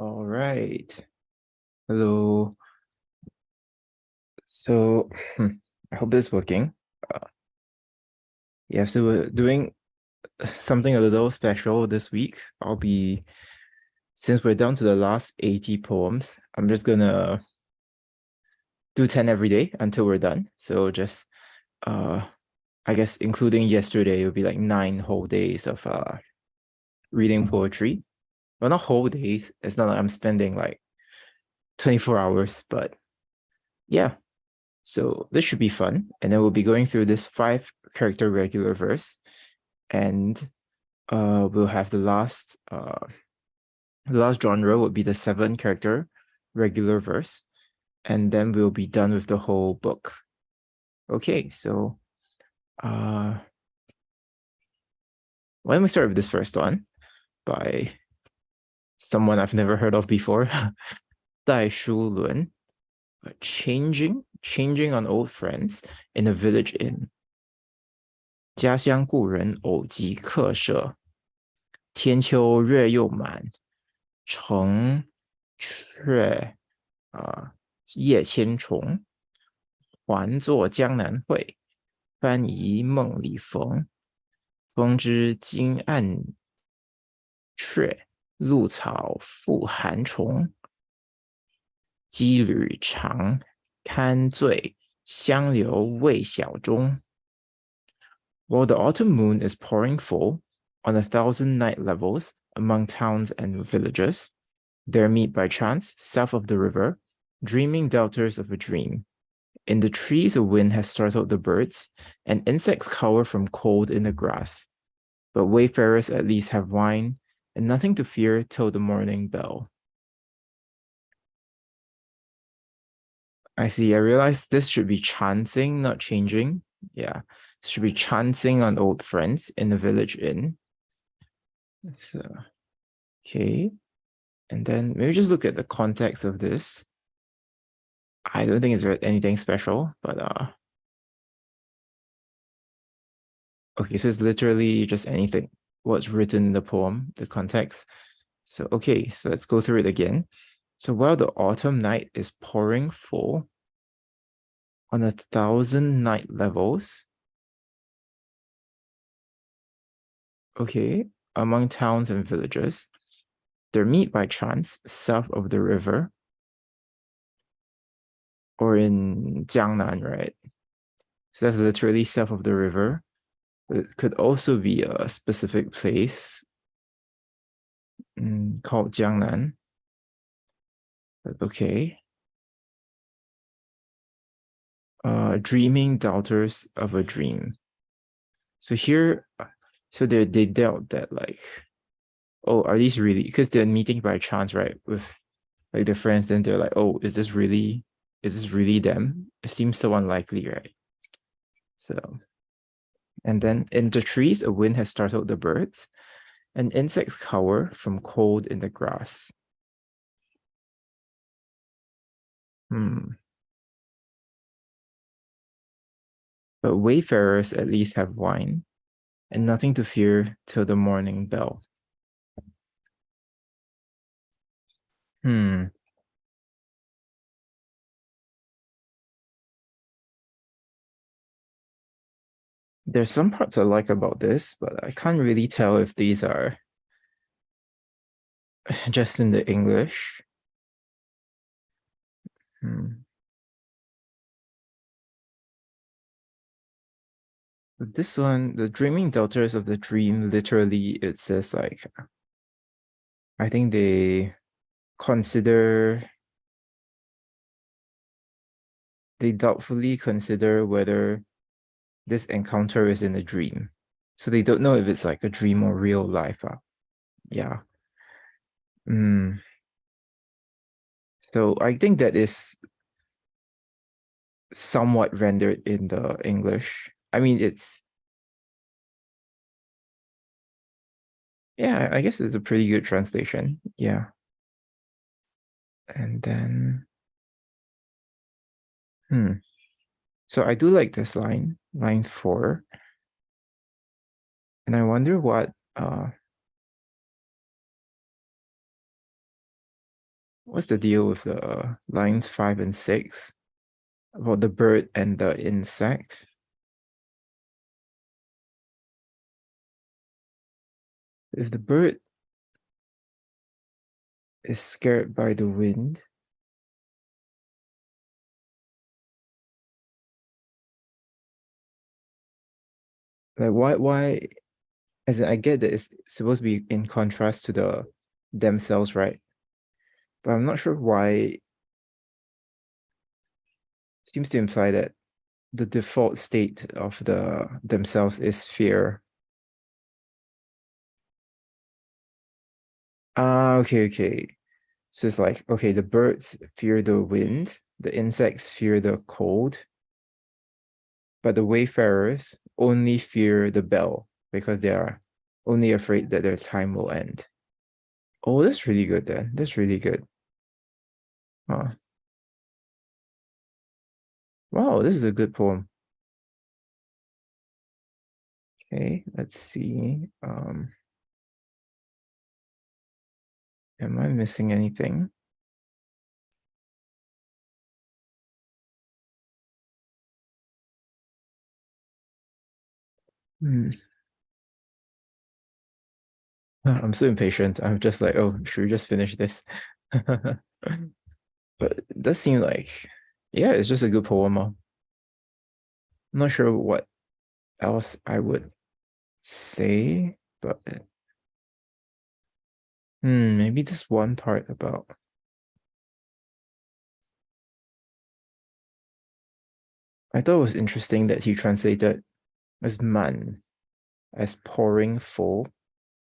All right. Hello. So, I hope this is working. Uh, yeah, so we're doing something a little special this week. Since we're down to the last 80 poems, I'm just gonna do 10 every day until we're done. So just, uh, I guess including yesterday, it would be like 9 whole days of reading poetry. Well, not whole days. It's not like I'm spending like 24 hours, but yeah. So this should be fun. And then we'll be going through this 5 character regular verse. And we'll have the last genre would be the 7 character regular verse. And then we'll be done with the whole book. Okay, so why don't we start with this first one by someone I've never heard of before. 代书伦, changing on old friends in a village inn. 家乡故人偶及客舍，天秋月又满，城阙夜千重。还作江南会，翻疑梦里逢。风知今暗阙，露草复寒虫。羁旅长堪醉，香留未晓钟。While the autumn moon is pouring full on 1,000 night levels among towns and villages, there meet by chance, south of the river, dreaming doubters of a dream. In the trees, a wind has startled the birds, and insects cower from cold in the grass. But wayfarers at least have wine, and nothing to fear till the morning bell. I see. I realize this should be chancing, not changing. Yeah, should be chancing on old friends in the village inn. So, okay. And then maybe just look at the context of this. I don't think it's anything special, but okay, so it's literally just anything, what's written in the poem, the context. So, okay, so let's go through it again. So while the autumn night is pouring full on 1,000 night levels, okay, among towns and villages, there meet by chance south of the river or in Jiangnan, right? So that's literally south of the river. It could also be a specific place called Jiangnan. Okay. Dreaming doubters of a dream. So here, so they doubt that like, oh, are these really, because they're meeting by chance, right? With like their friends, and they're like, oh, is this really them? It seems so unlikely, right? So, and then in the trees, a wind has startled the birds, and insects cower from cold in the grass. But wayfarers at least have wine, and nothing to fear till the morning bell. There's some parts I like about this, but I can't really tell if these are just in the English. But this one, the dreaming daughters of the dream, literally it says like, I think they doubtfully consider whether this encounter is in a dream. So they don't know if it's like a dream or real life. Yeah. So I think that is somewhat rendered in the English. I mean, yeah, I guess it's a pretty good translation. Yeah. And then, so I do like this line 4. And I wonder what what's the deal with the lines 5 and 6 about the bird and the insect? If the bird is scared by the wind, like why as in, I get that it's supposed to be in contrast to the themselves, right? But I'm not sure why it seems to imply that the default state of the themselves is fear. Ah, okay. So it's like, okay, the birds fear the wind, the insects fear the cold, but the wayfarers only fear the bell because they are only afraid that their time will end. Oh, that's really good then. That's really good. Huh. Wow, this is a good poem. Okay, let's see. Am I missing anything? Hmm. I'm so impatient. I'm just like, oh, should we just finish this? But it does seem like, yeah, it's just a good poem. I'm not sure what else I would say, but maybe this one part about. I thought it was interesting that he translated as man as pouring full,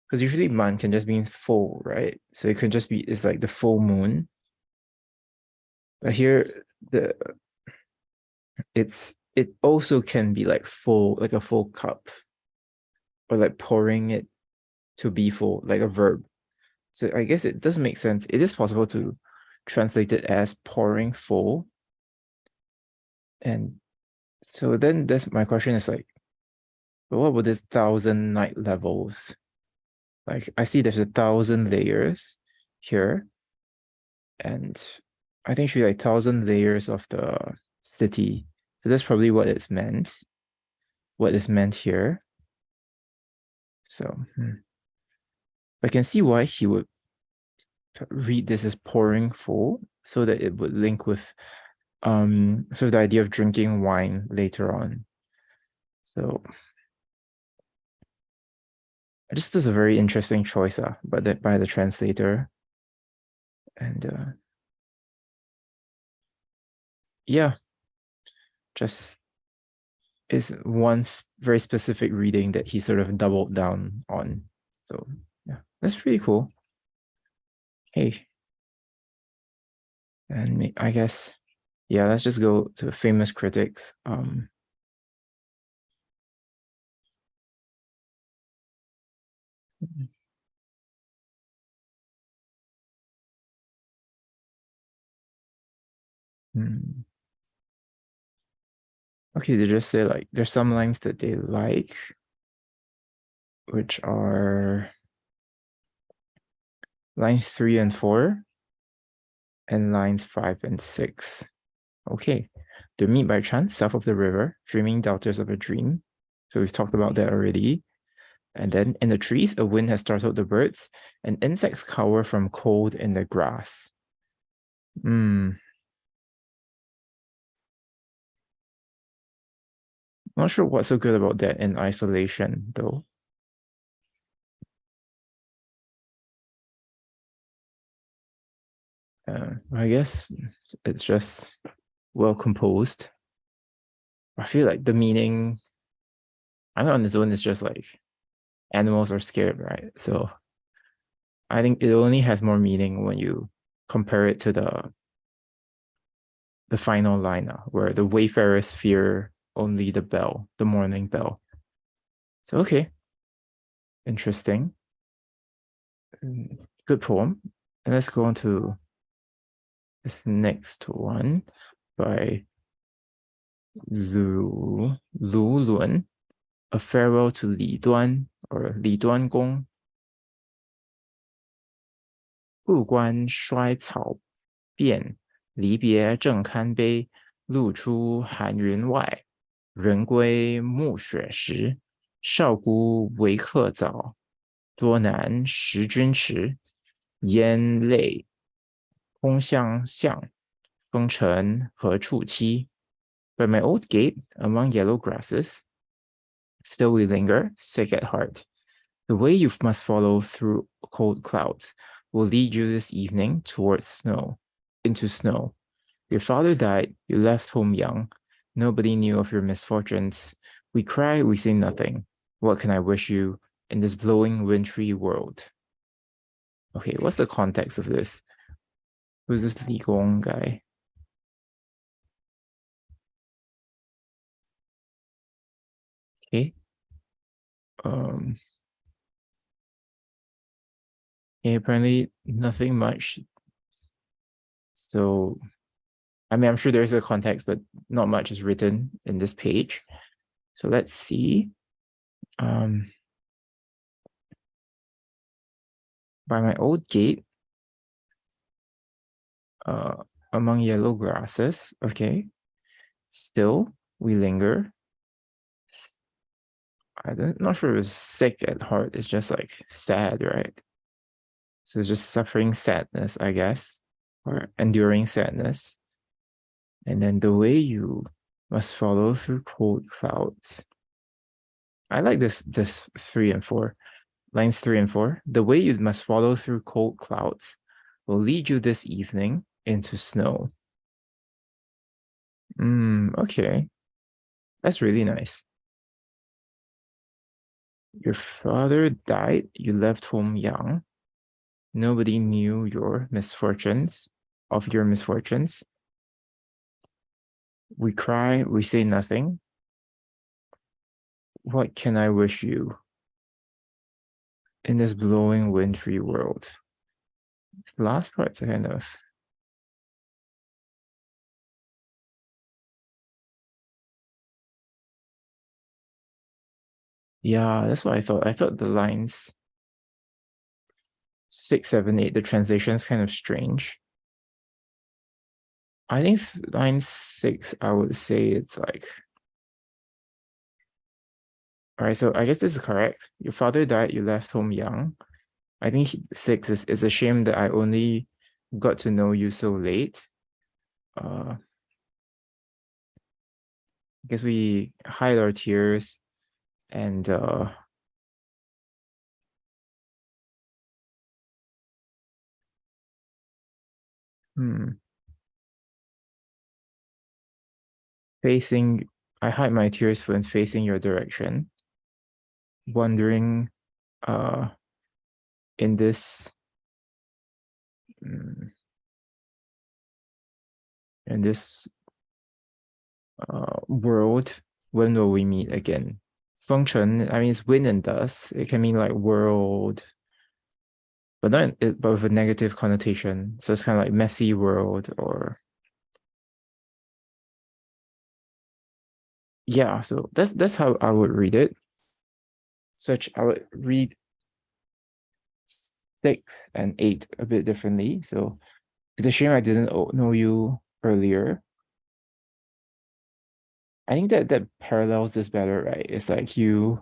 because usually man can just mean full, right? So it could just be it's like the full moon. But here the it also can be like full, like a full cup, or like pouring it to be full, like a verb. So I guess it does make sense. It is possible to translate it as pouring full. And so then that's my question is like, what would this thousand night levels? Like I see there's 1,000 layers here, and I think it should be like 1,000 layers of the city. So that's probably what is meant here. So I can see why he would read this as pouring full, so that it would link with sort of the idea of drinking wine later on. So this is a very interesting choice by the translator. And yeah, just is one very specific reading that he sort of doubled down on. So yeah, that's pretty cool. Hey, and I guess yeah, let's just go to famous critics. hmm. Okay, they just say like there's some lines that they like, which are lines 3 and 4 and lines 5 and 6. Okay. To meet by chance, south of the river, dreaming doubters of a dream. So we've talked about that already. And then in the trees, a wind has startled the birds, and insects cower from cold in the grass. Hmm. Not sure what's so good about that in isolation, though. I guess it's just well composed. I feel like the meaning, I know on its own, it's just like animals are scared, right? So I think it only has more meaning when you compare it to the final line where the wayfarers fear only the bell, the morning bell. So okay, interesting. Good poem. And let's go on to this next one by Lu Luan, A Farewell to Li Duan or Li Duan Gong. 不关衰草变，离别正堪悲。露出寒云外，人归暮雪时。少孤为客早，多难识君迟。烟泪空相向，风尘何处栖？By my old gate, among yellow grasses, still we linger, sick at heart. The way you must follow through cold clouds will lead you this evening towards snow, into snow. Your father died, you left home young. Nobody knew of your misfortunes. We cry, we say nothing. What can I wish you in this blowing, wintry world? Okay, what's the context of this? Who's this Li Gong guy? Okay. Um, yeah, apparently nothing much. So, I mean, I'm sure there's a context, but not much is written in this page. So let's see. Um, by my old gate, among yellow grasses. Okay. Still, we linger. I'm not sure it's sick at heart. It's just like sad, right? So it's just suffering sadness, I guess, or enduring sadness. And then the way you must follow through cold clouds. I like this 3 and 4. Lines 3 and 4. The way you must follow through cold clouds will lead you this evening into snow. Okay. That's really nice. Your father died, you left home young. Nobody knew your misfortunes, of your misfortunes. We cry, we say nothing. What can I wish you in this blowing, wintry world? The last part's kind of. Yeah, that's what I thought. I thought the lines 6, 7, 8, the translation's kind of strange. I think line 6, I would say it's like. All right, so I guess this is correct. Your father died, you left home young. I think 6 is it's a shame that I only got to know you so late. I guess we hide our tears and hmm, facing I hide my tears when facing your direction, wondering uh in this mm, in this world, when will we meet again? Function, I mean it's wind and dust. It can mean like world, but not but with a negative connotation. So it's kind of like messy world or yeah, so that's how I would read it. Such I would read 6 and 8 a bit differently. So it's a shame I didn't know you earlier. I think that parallels this better, right? It's like you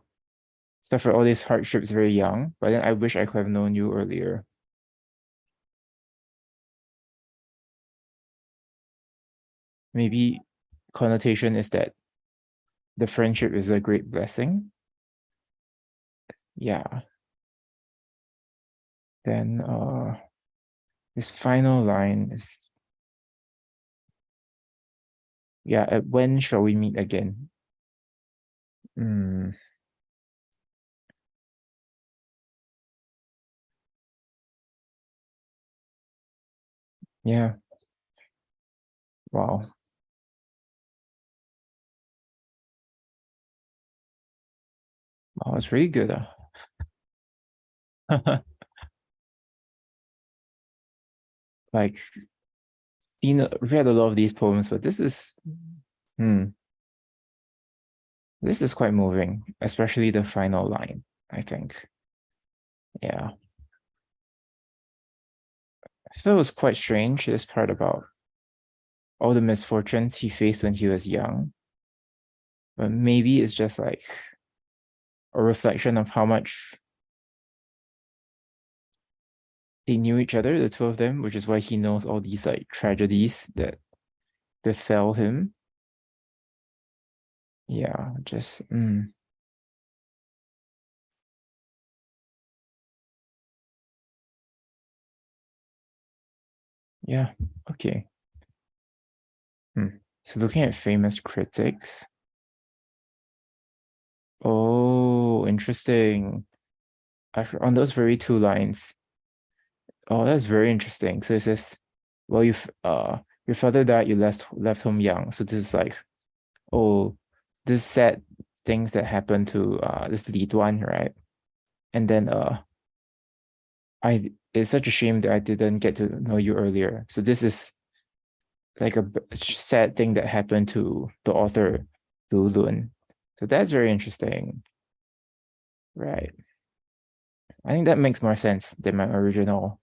suffer all these hardships very young, but then I wish I could have known you earlier. Maybe connotation is that the friendship is a great blessing. Yeah. Then this final line is yeah, when shall we meet again? Hmm. Yeah. Wow. Wow, it's really good. Like read a lot of these poems, but hmm, this is quite moving, especially the final line, I think. Yeah. I thought it was quite strange, this part about all the misfortunes he faced when he was young. But maybe it's just like a reflection of how much they knew each other, the two of them, which is why he knows all these like tragedies that befell him. Yeah, just yeah, okay. So looking at famous critics. Oh, interesting. On those very two lines. Oh, that's very interesting. So it says, well, your father died, you left home young. So this is like, oh, this sad things that happened to this Li Duan, right? And then it's such a shame that I didn't get to know you earlier. So this is like a sad thing that happened to the author Lu Lun. So that's very interesting, right? I think that makes more sense than my original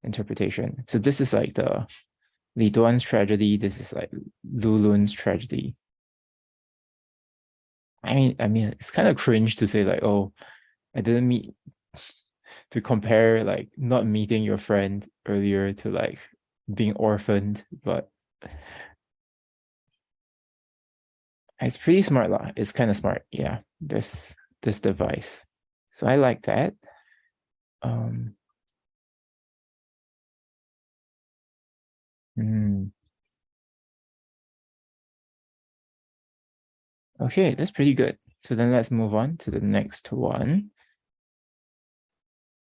interpretation. So this is like the Li Duan's tragedy. This is like Lu Lun's tragedy. I mean, it's kind of cringe to say like, oh, I didn't meet to compare like not meeting your friend earlier to like being orphaned, but it's pretty smart lah. It's kind of smart, yeah. This device, so I like that. Um, hmm, okay, that's pretty good. So then let's move on to the next one.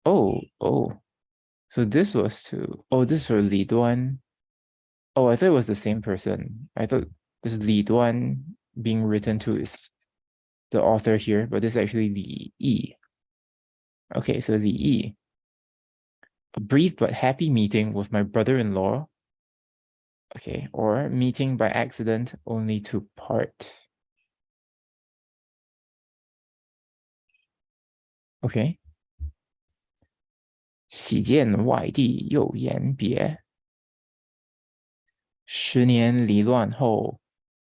Oh, so this was this is for Li Duan. Oh, I thought it was the same person. I thought this Li Duan being written to is the author here, but this is actually Li Yi. Okay, so Li Yi. A brief but happy meeting with my brother-in-law. Okay, or meeting by accident only to part. Okay. 喜见外地又言别，10年离乱后，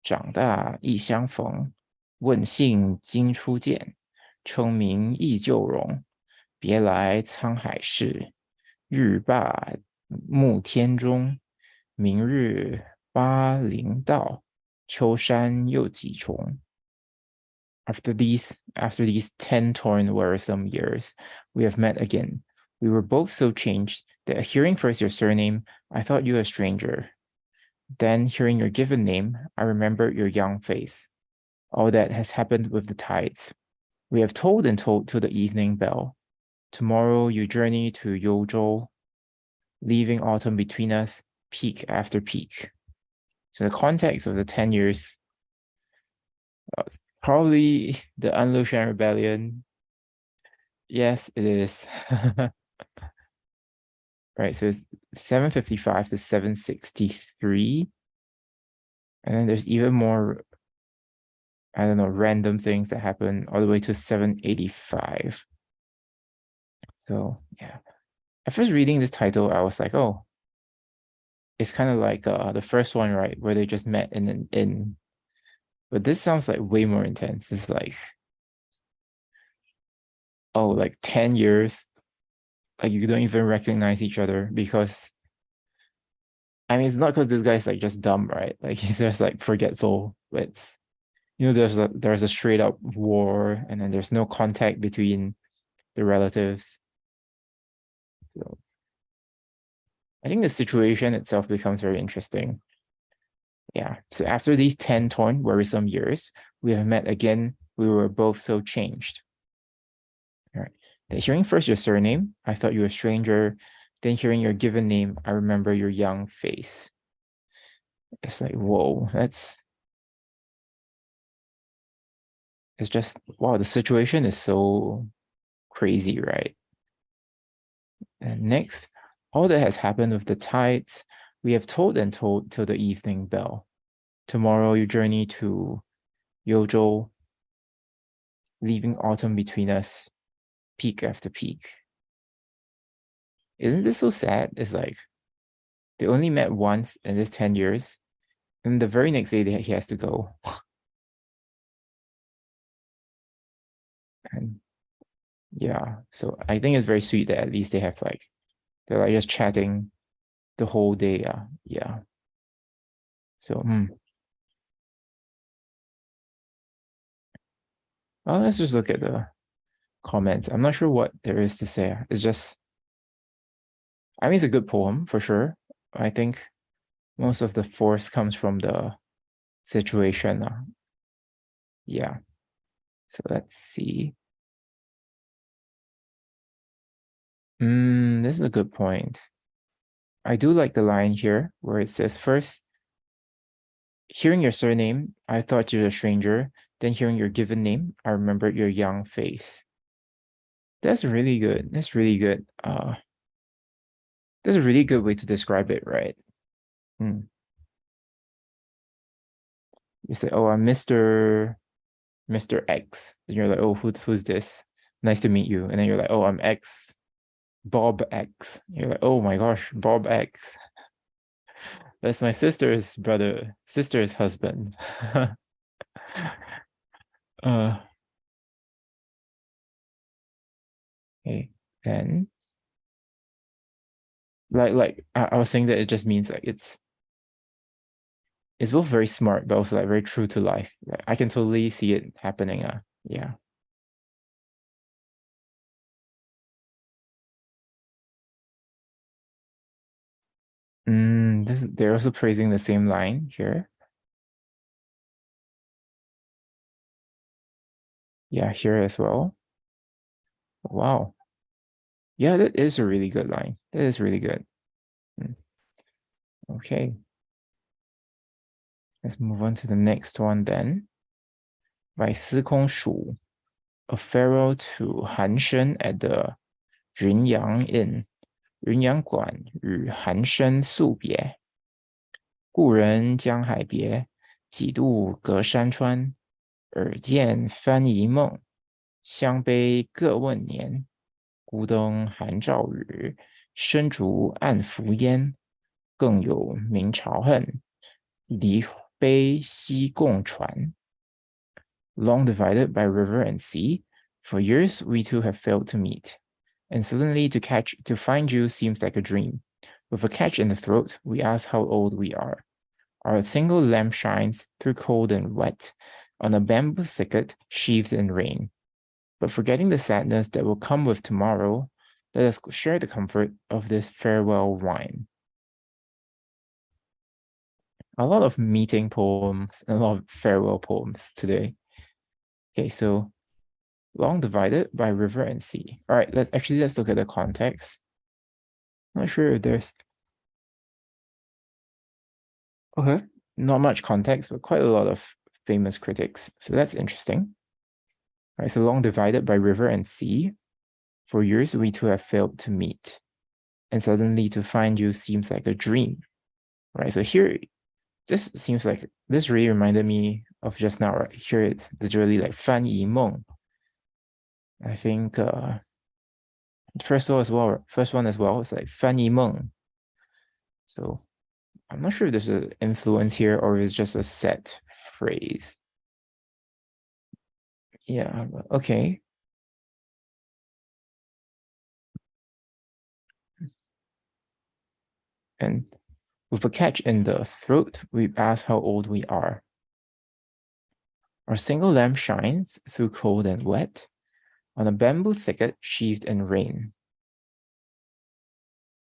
长大亦相逢。问姓今初见，称名忆旧容。别来沧海事，日罢暮天中。明日巴陵道，秋山又几重。After these 10 torn wearisome years, we have met again. We were both so changed that hearing first your surname, I thought you a stranger. Then hearing your given name, I remembered your young face. All that has happened with the tides. We have told and told till the evening bell. Tomorrow you journey to Youzhou, leaving autumn between us, peak after peak. So the context of the 10 years, probably the Anlushan Rebellion. Yes, it is. Right, so it's 755 to 763. And then there's even more, I don't know, random things that happen all the way to 785. So yeah. At first reading this title, I was like, oh, it's kind of like the first one, right? Where they just met in an inn. But this sounds like way more intense. It's like, oh, like 10 years, like you don't even recognize each other because I mean it's not because this guy's like just dumb, right? Like he's just like forgetful. But it's, there's a straight up war and then there's no contact between the relatives. So I think the situation itself becomes very interesting. Yeah. So after these 10 torn, worrisome years, we have met again. We were both so changed. All right. Hearing first your surname, I thought you were a stranger. Then hearing your given name, I remember your young face. It's like, whoa, it's just, wow, the situation is so crazy, right? And next, all that has happened with the tides, we have told and told till the evening bell. Tomorrow you journey to Youzhou, leaving autumn between us, peak after peak. Isn't this so sad? It's like They only met once in this 10 years. And the very next day he has to go. And yeah, so I think it's very sweet that at least they're like just chatting the whole day. Yeah. So well, let's just look at the comments. I'm not sure what there is to say. It's just, I mean, it's a good poem for sure. I think most of the force comes from the situation. Yeah. So let's see. This is a good point. I do like the line here where it says, first, hearing your surname, I thought you were a stranger. Then hearing your given name, I remembered your young face. That's really good. That's really good. That's a really good way to describe it, right? You say, oh, I'm Mr. X. And you're like, oh, who's this? Nice to meet you. And then you're like, oh, I'm X, Bob X. You're like, oh my gosh, Bob X. That's my sister's husband. uh, okay, then I was saying that it just means like it's both very smart but also like very true to life. Like I can totally see it happening. Yeah. They're also praising the same line here. Yeah, here as well. Wow. Yeah, that is a really good line. That is really good. Okay. Let's move on to the next one then. By 司空曙, a farewell to Han Shen at the 云阳 Inn. 云阳馆与韩生宿别，故人江海别，几度隔山川。耳见翻疑梦，相悲各问年。孤灯寒照日，深竹暗伏烟。更有明朝恨，离悲西共传。Long divided by river and sea, for years we two have failed to meet. And suddenly to find you seems like a dream. With a catch in the throat, we ask how old we are. Our single lamp shines through cold and wet on a bamboo thicket sheathed in rain. But forgetting the sadness that will come with tomorrow, let us share the comfort of this farewell wine. A lot of meeting poems and a lot of farewell poems today. Okay, so long divided by river and sea. All right, let's look at the context. Not sure if there's okay, not much context, but quite a lot of famous critics. So that's interesting. All right, so long divided by river and sea. For years we two have failed to meet. And suddenly to find you seems like a dream. Right. So here this really reminded me of just now, right? Here it's literally like 翻疑梦. I think first one as well is like 翻疑梦. So I'm not sure if there's an influence here or it's just a set phrase. Yeah, okay. And with a catch in the throat, we ask how old we are. Our single lamp shines through cold and wet on a bamboo thicket sheathed in rain.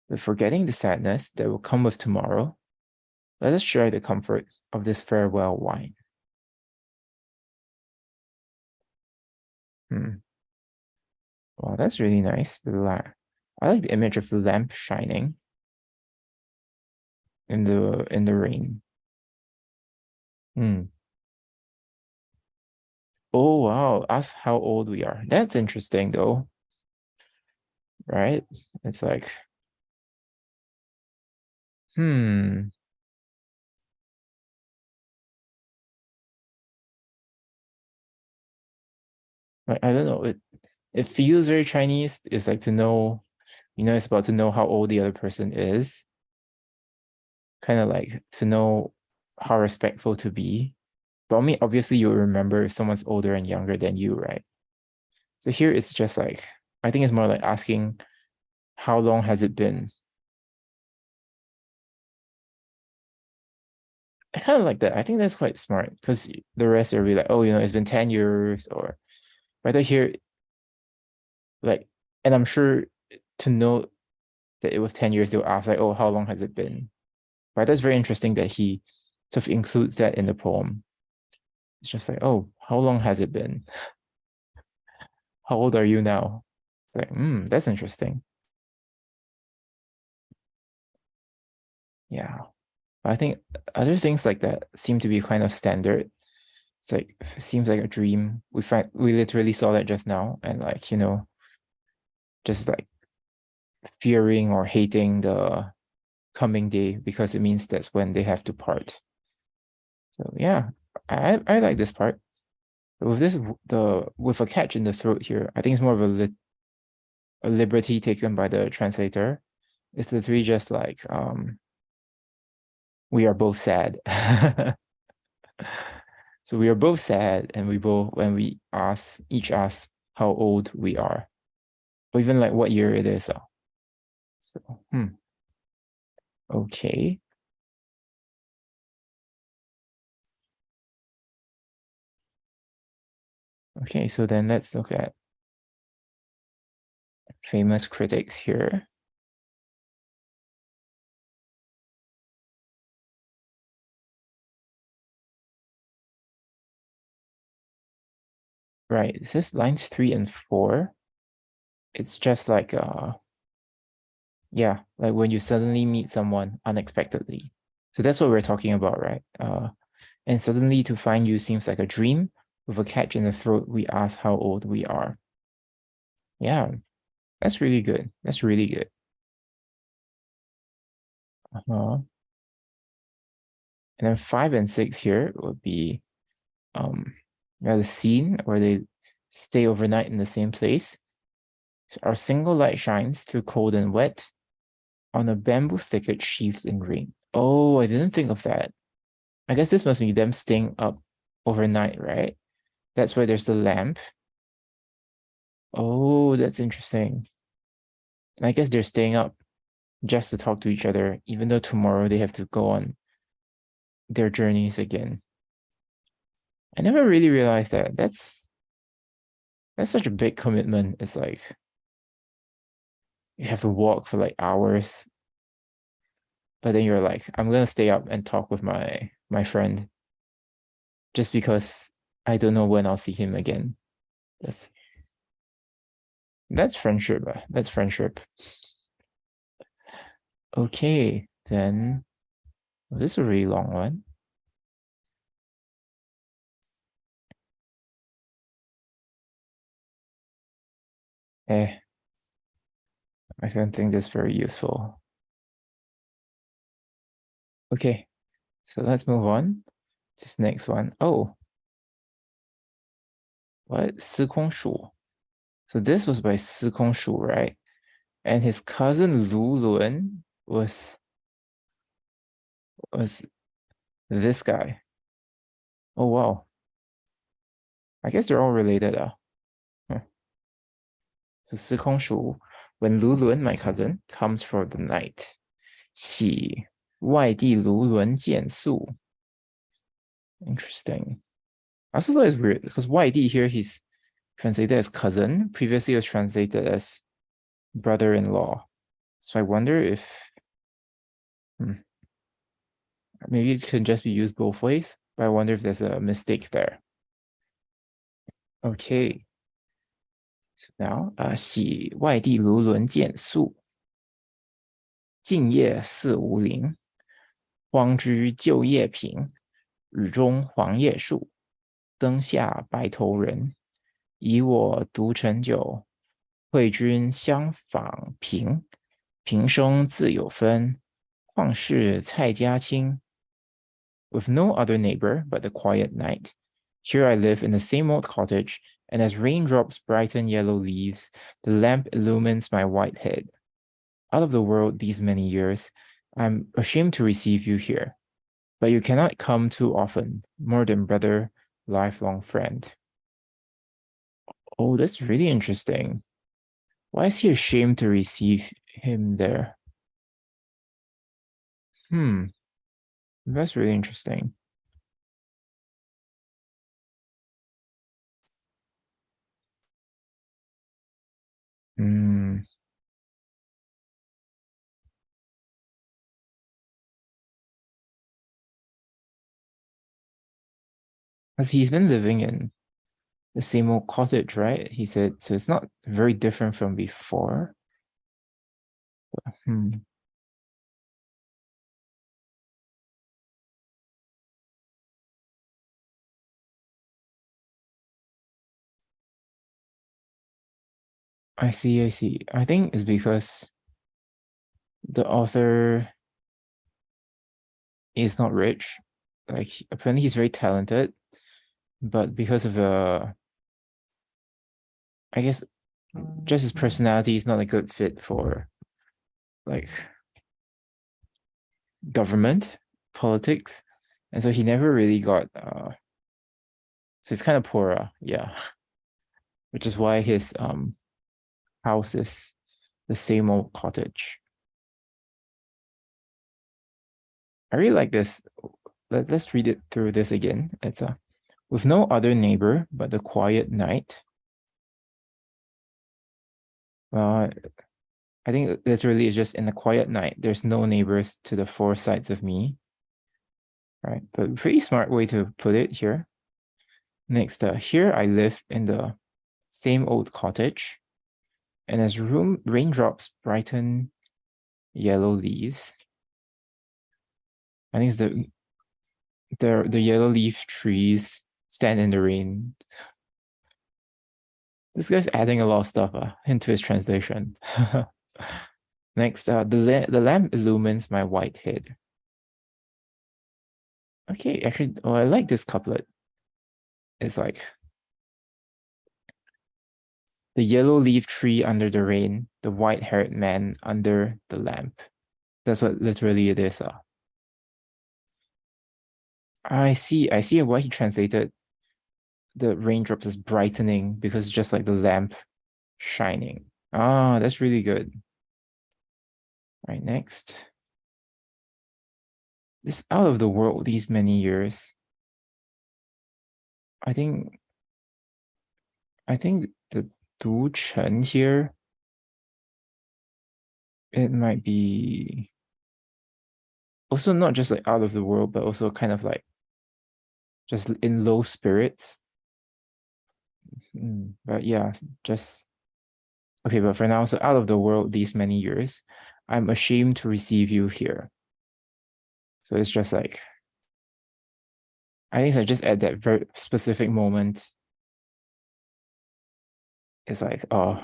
But forgetting the sadness that will come with tomorrow, let us share the comfort of this farewell wine. Wow, that's really nice. I like the image of the lamp shining in the rain. Oh wow, ask how old we are. That's interesting though, right? It's like, I don't know. It feels very Chinese. It's like to know, it's about to know how old the other person is. kind of like to know how respectful to be. But I mean, obviously you'll remember if someone's older and younger than you, right? So here it's just like, I think it's more like asking, how long has it been? I kind of like that. I think that's quite smart because the rest are really like, oh, it's been 10 years or rather here, like, and I'm sure to know that it was 10 years, they'll ask like, oh, how long has it been? But that's very interesting that he sort of includes that in the poem. It's just like, oh, how long has it been? How old are you now? It's like, that's interesting. Yeah. I think other things like that seem to be kind of standard. It's like it seems like a dream. We literally saw that just now, and like, just like fearing or hating the coming day because it means that's when they have to part. So yeah, I like this part. But with with a catch in the throat here, I think it's more of a liberty taken by the translator. It's literally just like we are both sad. So we are both sad, and we both when we each ask how old we are, or even like what year it is. So okay. Okay, so then let's look at famous critics here. Right, it says lines 3 and 4. It's just like yeah, like when you suddenly meet someone unexpectedly. So that's what we're talking about, right? And suddenly to find you seems like a dream. With a catch in the throat, we ask how old we are. Yeah, that's really good. That's really good. And then 5 and 6 here would be the scene where they stay overnight in the same place. So our single light shines through cold and wet on a bamboo thicket sheathed in rain. Oh, I didn't think of that. I guess this must be them staying up overnight, right? That's why there's the lamp. Oh, that's interesting. And I guess they're staying up just to talk to each other, even though tomorrow they have to go on their journeys again. I never really realized that. That's such a big commitment. It's like you have to walk for like hours, but then you're like, I'm gonna stay up and talk with my friend just because I don't know when I'll see him again. That's friendship. That's friendship. Okay, then this is a really long one. I don't think this is very useful. Okay, so let's move on. This next one. Oh, what? 司空曙. So this was by 司空曙, right? And his cousin Lu Lun was this guy. Oh wow. I guess they're all related. So 司空曙, when Lu Lun, my cousin, comes for the night, 喜外地卢伦见宿. Interesting. I also thought it's weird because 外地 here he's translated as cousin. Previously it was translated as brother-in-law. So I wonder if maybe it can just be used both ways, but I wonder if there's a mistake there. Okay. So now, 喜外地卢伦见宿，静夜思无陵，荒居旧叶坪，雨中黄叶树，灯下白头人。以我独陈酒，会君相访平。平生自有分，况是蔡家亲。With no other neighbor but the quiet night, here I live in the same old cottage, and as raindrops brighten yellow leaves, the lamp illumines my white head. Out of the world these many years, I'm ashamed to receive you here, but you cannot come too often, more than brother, lifelong friend. Oh, that's really interesting. Why is he ashamed to receive him there? That's really interesting. Hmm, because he's been living in the same old cottage, right? He said, so it's not very different from before. Hmm, I see, I see. I think it's because the author is not rich. Like apparently he's very talented, but because of I guess just his personality is not a good fit for like government, politics. And so he never really got so it's kind of poorer, yeah. Which is why his house is the same old cottage. I really like this. Let's read it through this again. It's with no other neighbor but the quiet night. Uh, I think literally it's just in the quiet night. There's no neighbors to the four sides of me, right? But pretty smart way to put it here. Next, here I live in the same old cottage, and as raindrops brighten yellow leaves, I think it's the yellow leaf trees stand in the rain. This guy's adding a lot of stuff into his translation. Next, the lamp illumines my white head. Okay, actually, oh, I like this couplet. It's like the yellow leaf tree under the rain, the white-haired man under the lamp. That's what literally it is. I see why he translated the raindrops as brightening because it's just like the lamp shining. Ah, that's really good. Right, next. This out of the world these many years. I think the Du Chen here, it might be also not just like out of the world, but also kind of like just in low spirits. But yeah, just okay, but for now, so out of the world these many years, I'm ashamed to receive you here. So it's just like I think it's like just at that very specific moment, it's like, oh,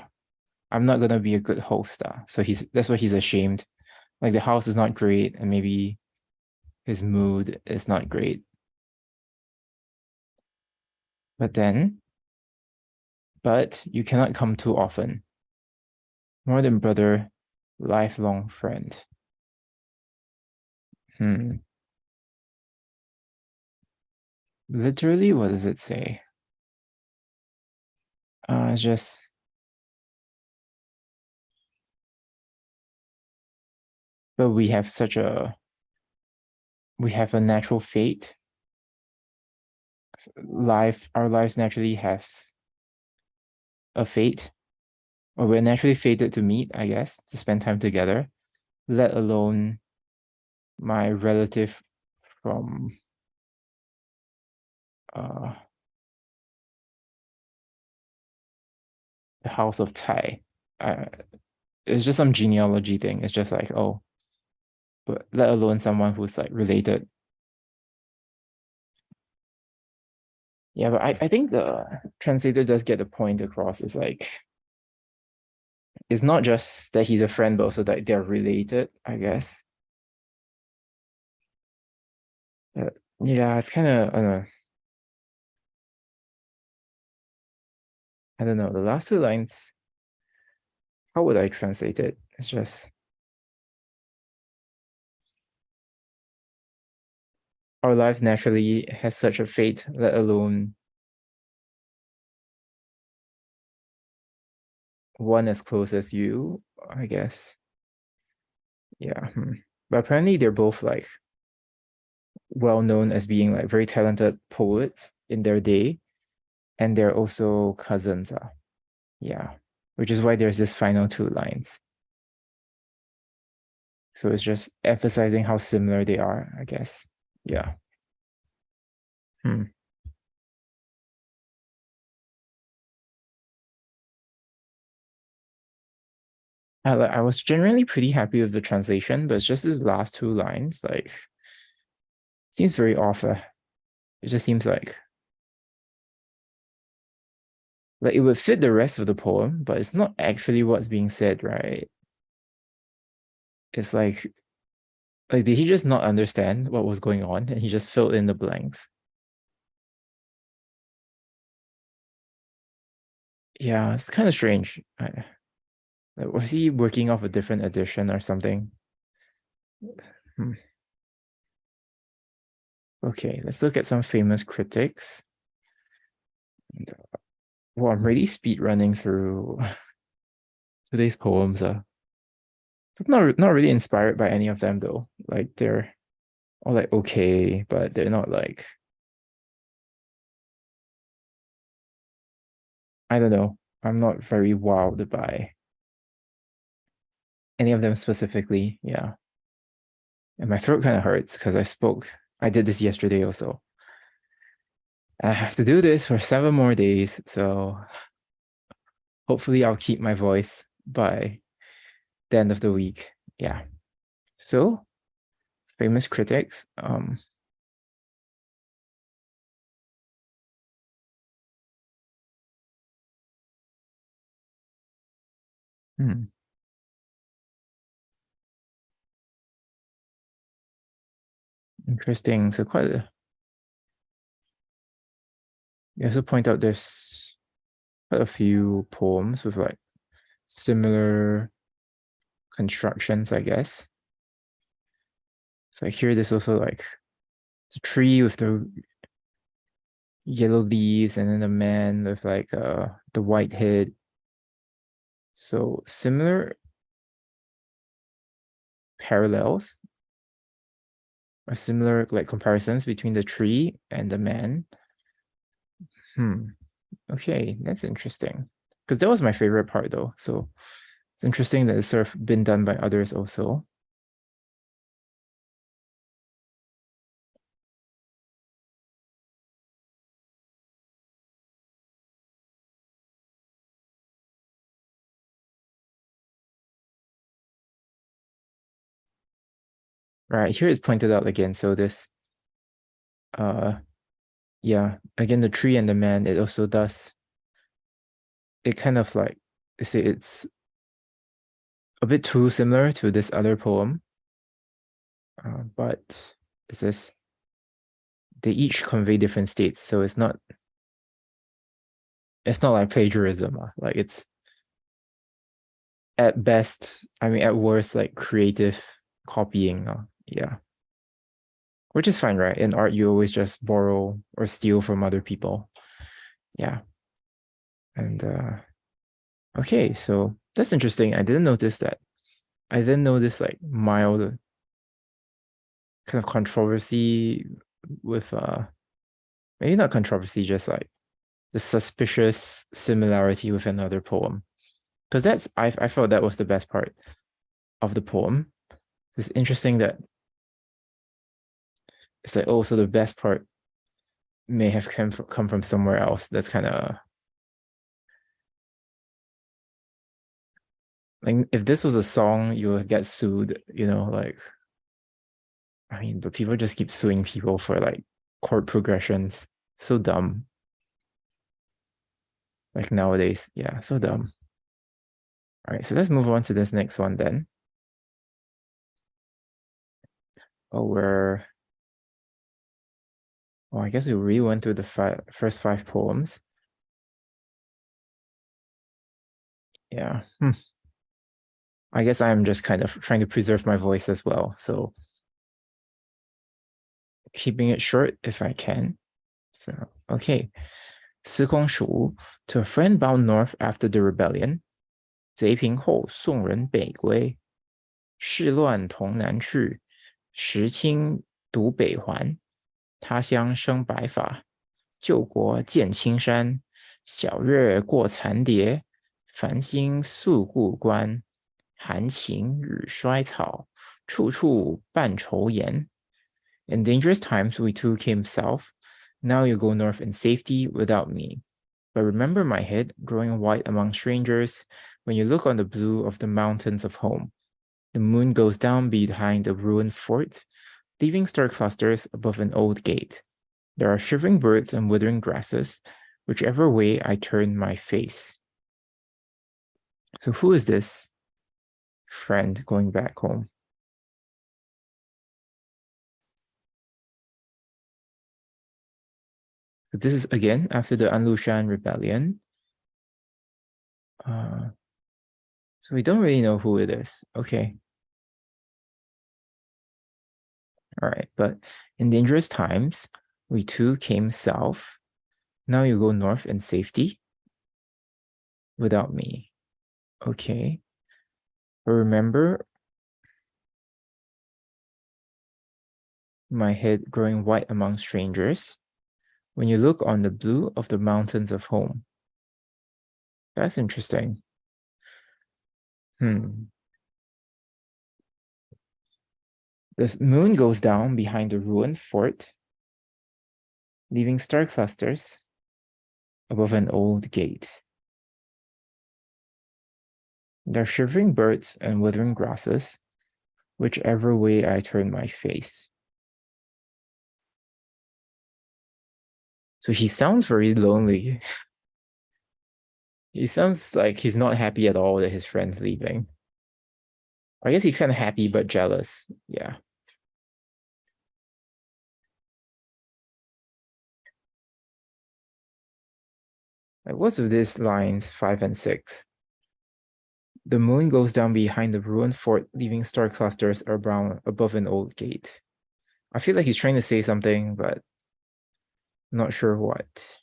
I'm not gonna be a good host. So that's why he's ashamed. Like the house is not great, and maybe his mood is not great. But then, but you cannot come too often. More than brother, lifelong friend. Hmm. Literally, what does it say? It's just but we have a natural fate. Our lives naturally have a fate, or we're naturally fated to meet, I guess, to spend time together, let alone my relative from uh the house of Tai. Uh, it's just some genealogy thing. It's just like, oh, but let alone someone who's like related. Yeah, but I think the translator does get the point across. It's like it's not just that he's a friend, but also that they're related, I guess. Yeah, it's kind of I don't know. The last two lines, how would I translate it? It's just our lives naturally has such a fate, let alone one as close as you, I guess. Yeah. But apparently they're both like well known as being like very talented poets in their day, and they're also cousins. Yeah. Which is why there's this final two lines. So it's just emphasizing how similar they are, I guess. Yeah. Hmm. I was generally pretty happy with the translation, but it's just these last two lines, like, seems very off. It just seems like it would fit the rest of the poem, but it's not actually what's being said, right? It's like did he just not understand what was going on and he just filled in the blanks? Yeah, it's kind of strange. Like, was he working off a different edition or something? Hmm. Okay, let's look at some famous critics. Well, I'm really speed running through today's poems. Not really inspired by any of them though. Like they're all like okay, but they're not like, I don't know. I'm not very wowed by any of them specifically. Yeah. And my throat kind of hurts because I spoke. I did this yesterday also. I have to do this for 7 more days. So hopefully I'll keep my voice by the end of the week. Yeah. So famous critics. Hmm, interesting. So they also point out there's quite a few poems with like similar constructions, I guess. So I hear there's also like the tree with the yellow leaves and then the man with like the white head. So similar parallels or similar like comparisons between the tree and the man. Hmm. Okay, that's interesting. Because that was my favorite part though. So it's interesting that it's sort of been done by others also. Right, here it's pointed out again. So this uh yeah, again the tree and the man, it also does it kind of like say it's a bit too similar to this other poem. But it says they each convey different states, so it's not like plagiarism. Like it's at best, I mean at worst, like creative copying. Yeah, which is fine, right? In art, you always just borrow or steal from other people. Yeah, and okay, so that's interesting. I didn't notice that. I didn't notice like mild kind of controversy with maybe not controversy, just like the suspicious similarity with another poem. Because I felt that was the best part of the poem. It's interesting that it's like, oh, so the best part may have come from somewhere else. That's kind of like if this was a song, you would get sued, like I mean, but people just keep suing people for like chord progressions. So dumb. Like nowadays. Yeah, so dumb. All right, so let's move on to this next one then. Oh, I guess we really went through the first five poems. Yeah. I guess I'm just kind of trying to preserve my voice as well. So keeping it short if I can. So, okay. 司空蜀 to a friend bound north after the rebellion. 贼平后送人北归。事乱同南去，时清独北还。他乡生白发，旧国见青山。晓月过残蝶，繁星宿故关。寒晴雨衰草，处处伴愁颜。In dangerous times we too came south. Now you go north in safety without me. But remember my head growing white among strangers when you look on the blue of the mountains of home. The moon goes down behind a ruined fort, leaving star clusters above an old gate. There are shivering birds and withering grasses, whichever way I turn my face. So who is this friend going back home? So this is again after the Anlushan rebellion. So we don't really know who it is. Okay. All right, but in dangerous times, we too came south. Now you go north in safety without me. Okay. But remember my head growing white among strangers when you look on the blue of the mountains of home. That's interesting. The moon goes down behind the ruined fort, leaving star clusters above an old gate. There are shivering birds and withering grasses, whichever way I turn my face. So he sounds very lonely. He sounds like he's not happy at all that his friend's leaving. I guess he's kind of happy but jealous. Yeah. Like, what's with these lines 5 and 6? The moon goes down behind the ruined fort, leaving star clusters around above an old gate. I feel like he's trying to say something, but not sure what.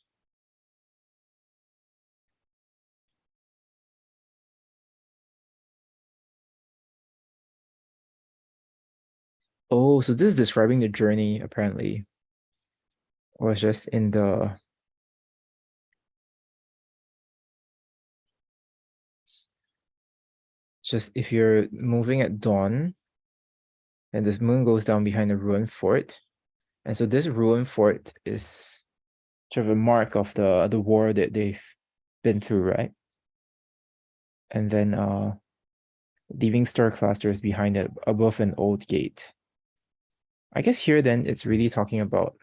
Oh, so this is describing the journey, apparently. Or it's just in the... Just if you're moving at dawn, and this moon goes down behind the ruined fort. And so this ruined fort is sort of a mark of the war that they've been through, right? And then leaving star clusters behind it above an old gate. I guess here then it's really talking about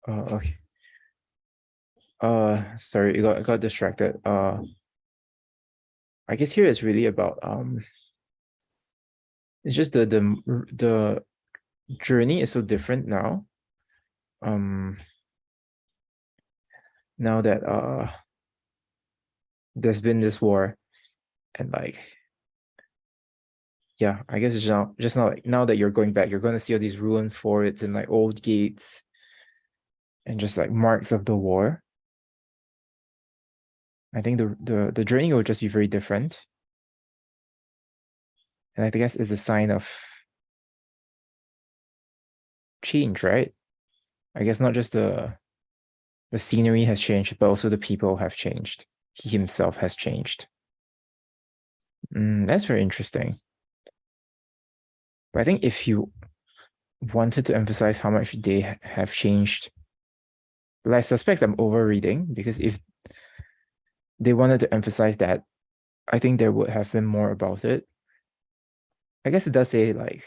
okay. Sorry, I got distracted. I guess here it's really about it's just the journey is so different now. Now that there's been this war, and like, yeah, I guess it's just not like now that you're going back, you're gonna see all these ruined forts and like old gates and just like marks of the war. I think the journey will just be very different. And I guess it's a sign of change, right? I guess not just the scenery has changed, but also the people have changed. He himself has changed. That's very interesting. But I think if you wanted to emphasize how much they have changed, but I suspect I'm overreading, because if they wanted to emphasize that, I think there would have been more about it. I guess it does say like,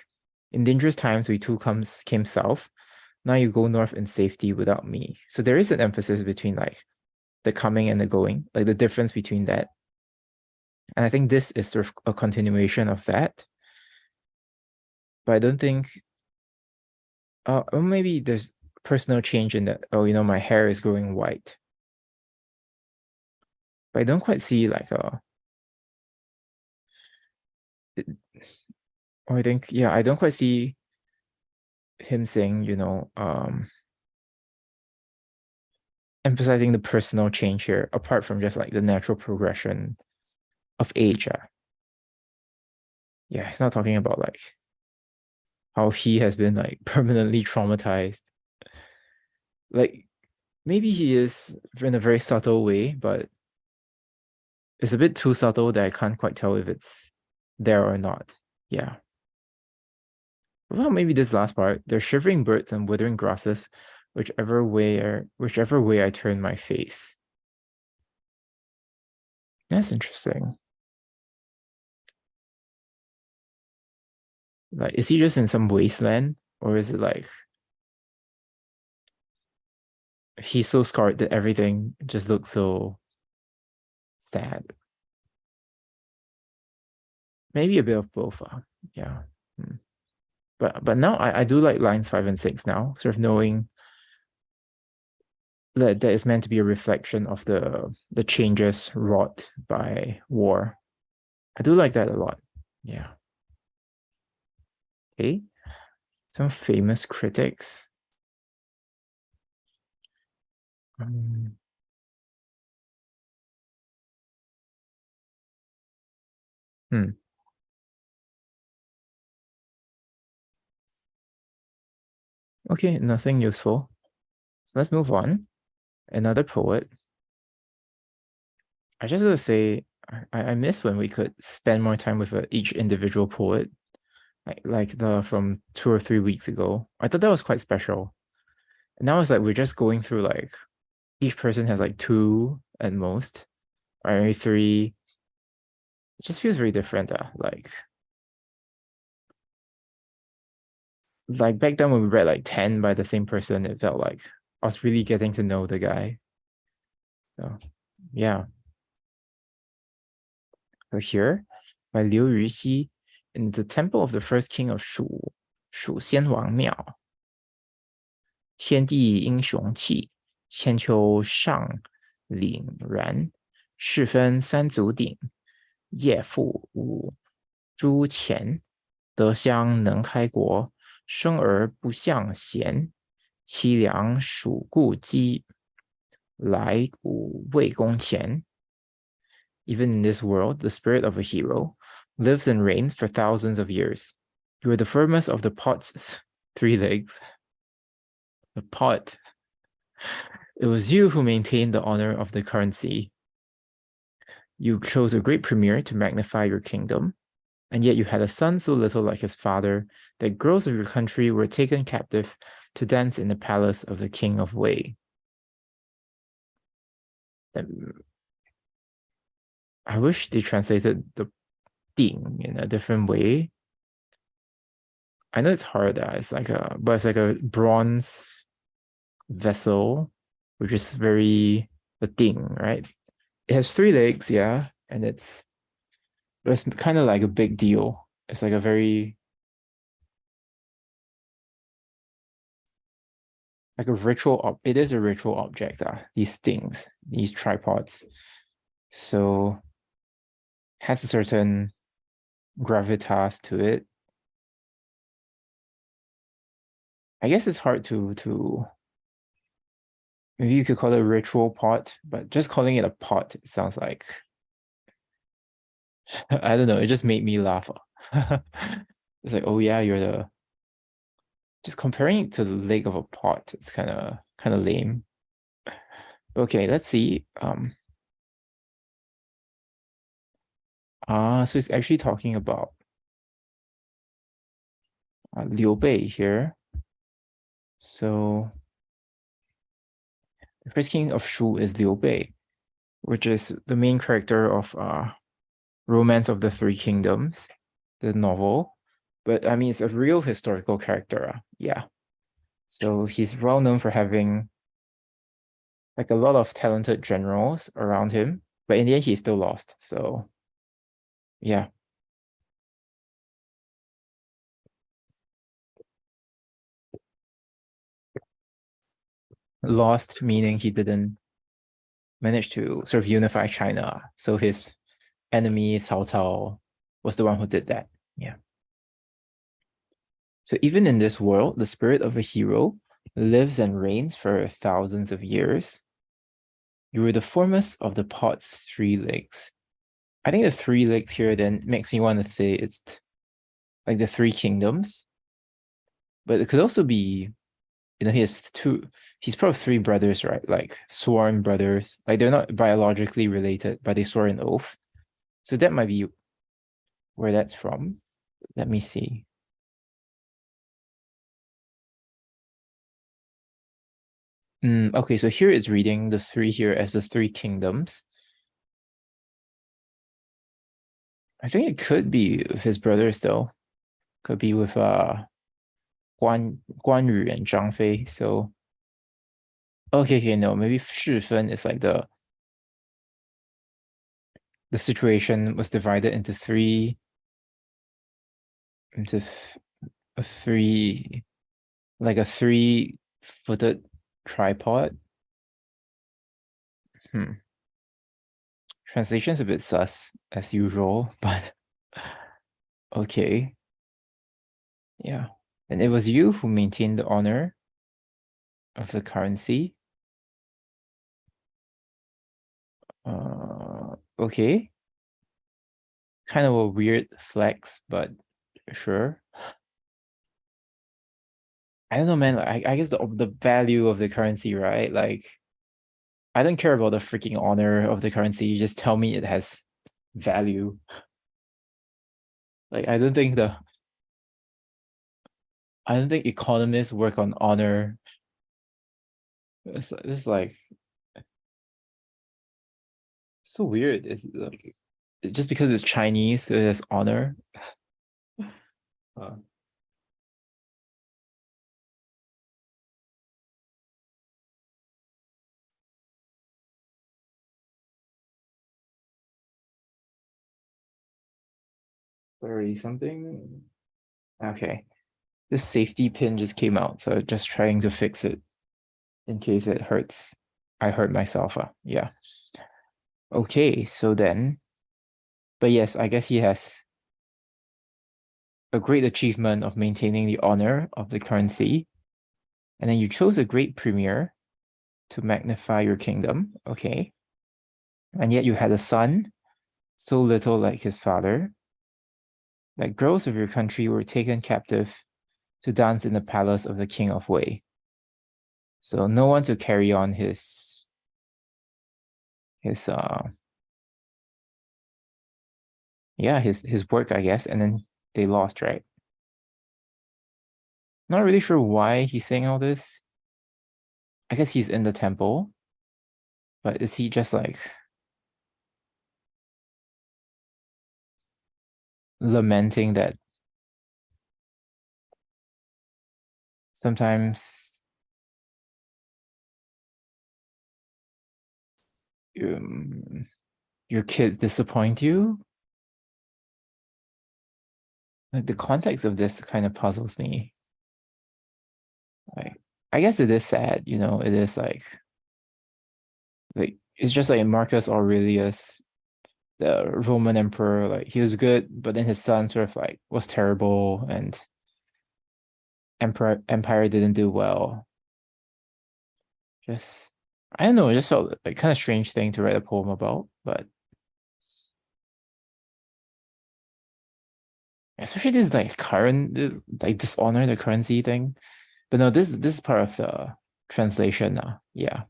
in dangerous times we too came south. Now you go north in safety without me. So there is an emphasis between like the coming and the going, like the difference between that. And I think this is sort of a continuation of that. But I don't think, or maybe there's personal change in that. Oh, my hair is growing white. But I don't quite see like Or I think, yeah, I don't quite see him saying, emphasizing the personal change here, apart from just like the natural progression of age. Yeah, he's not talking about like how he has been like permanently traumatized. Like maybe he is in a very subtle way, but it's a bit too subtle that I can't quite tell if it's there or not. Yeah. Well, maybe this last part. They're shivering birds and withering grasses, whichever way I turn my face. That's interesting. Like, is he just in some wasteland? Or is it like he's so scarred that everything just looks so sad? Maybe a bit of both. Yeah. Hmm. But now I do like lines 5 and 6 now, sort of knowing that is meant to be a reflection of the changes wrought by war. I do like that a lot. Yeah. Okay. Some famous critics. Um, hmm. Okay, nothing useful. So let's move on. Another poet. I just gotta say, I miss when we could spend more time with each individual poet, like the from 2 or 3 weeks ago. I thought that was quite special. And now it's like we're just going through like each person has like two at most, or maybe three. It just feels very different. Like back then when we read like 10 by the same person, it felt like I was really getting to know the guy. So yeah. So here, by Liu Yuxi, in the temple of the first king of Shu, Shu Xianwang Miao, 天地英雄气，千秋上凛然。世分三足鼎，夜复五朱钱。德香能开国，生而不向贤。凄凉属故鸡，来古未公前。Even in this world, the spirit of a hero lives and reigns for thousands of years. You are the firmest of the pot's 3 legs. The pot. It was you who maintained the honor of the currency. You chose a great premier to magnify your kingdom, and yet you had a son so little like his father that girls of your country were taken captive to dance in the palace of the king of Wei. I wish they translated the Ding in a different way. I know it's hard. But it's like a bronze vessel, which is very the Ding, right? It has 3 legs, yeah, and it's kind of like a big deal. It's like a very like a ritual. It is a ritual object. These things, these tripods, so has a certain gravitas to it. I guess it's hard to maybe you could call it a ritual pot, but just calling it a pot it sounds like I don't know. It just made me laugh. It's like, oh yeah, you're the just comparing it to the leg of a pot. It's kind of lame. Okay, let's see. So it's actually talking about Liu Bei here. So the first king of Shu is Liu Bei, which is the main character of Romance of the Three Kingdoms, the novel. But I mean, it's a real historical character. Yeah. So he's well known for having like a lot of talented generals around him, but in the end, he still lost. So yeah. Lost meaning he didn't manage to sort of unify China. So his enemy Cao Cao was the one who did that. Yeah. So even in this world, the spirit of a hero lives and reigns for thousands of years. You were the foremost of the pot's three legs. I think the three legs here then makes me want to say it's like the three kingdoms, but it could also be, he's probably three brothers, right? Like sworn brothers. Like they're not biologically related, but they swore an oath. So that might be where that's from. Let me see. Okay, so here it's reading the three here as the three kingdoms. I think it could be with his brothers though. Could be with Guan Yu and Zhang Fei. So okay, no, maybe Shi Fen is like the situation was divided into into three, like a three-footed tripod. Translation's a bit sus as usual, but okay. Yeah. And it was you who maintained the honor of the currency. Okay. Kind of a weird flex, but sure. I don't know, man. I guess the value of the currency, right? Like, I don't care about the freaking honor of the currency. You just tell me it has value. Like, I don't think economists work on honor. It's like so weird. It's like just because it's Chinese, it has honor. Uh, Sorry, something. Okay. This safety pin just came out, so just trying to fix it in case it hurts. I hurt myself. Yeah. Okay, so then, but yes, I guess he has a great achievement of maintaining the honor of the currency. And then you chose a great premier to magnify your kingdom. Okay. And yet you had a son, so little like his father, that girls of your country were taken captive to dance in the palace of the king of Wei. So no one to carry on his his work, I guess, and then they lost, right? Not really sure why he's saying all this. I guess he's in the temple, but is he just like lamenting that sometimes your kids disappoint you? Like the context of this kind of puzzles me. Like, I guess it is sad, it is like it's just like Marcus Aurelius, the Roman emperor, like he was good, but then his son sort of like was terrible and empire didn't do well. Just I don't know, it just felt like kind of strange thing to write a poem about, but especially this like current like dishonor the currency thing. But no, this is part of the translation now. Yeah.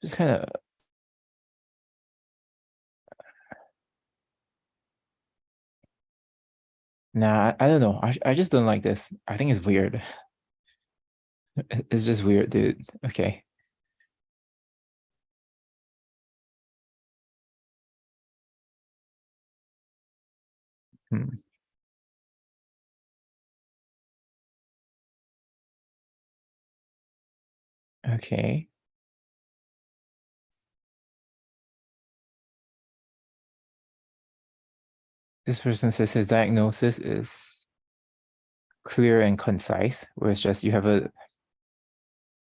Just kind of nah, I don't know. I just don't like this. I think it's weird. It's just weird, dude. Okay. Hmm. Okay. This person says his diagnosis is clear and concise, where it's just you have a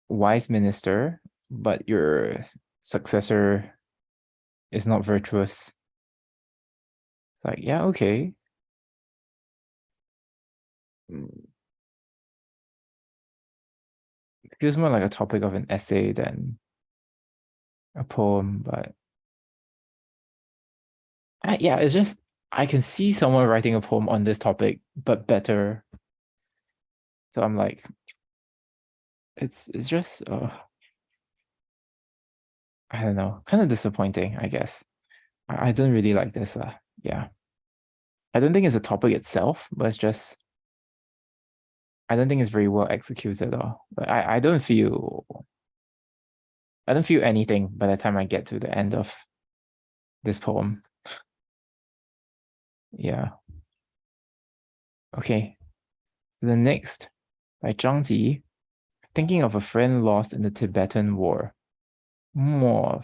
wise minister, but your successor is not virtuous. like, yeah, okay. It feels more like a topic of an essay than a poem, but yeah, it's just I can see someone writing a poem on this topic, but better. So I'm like, it's just I don't know, kind of disappointing, I guess. I don't really like this. Yeah. I don't think it's a topic itself, but it's just I don't think it's very well executed at all. But I don't feel anything by the time I get to the end of this poem. Yeah. Okay. The next by Zhang Ji, thinking of a friend lost in the Tibetan War. 莫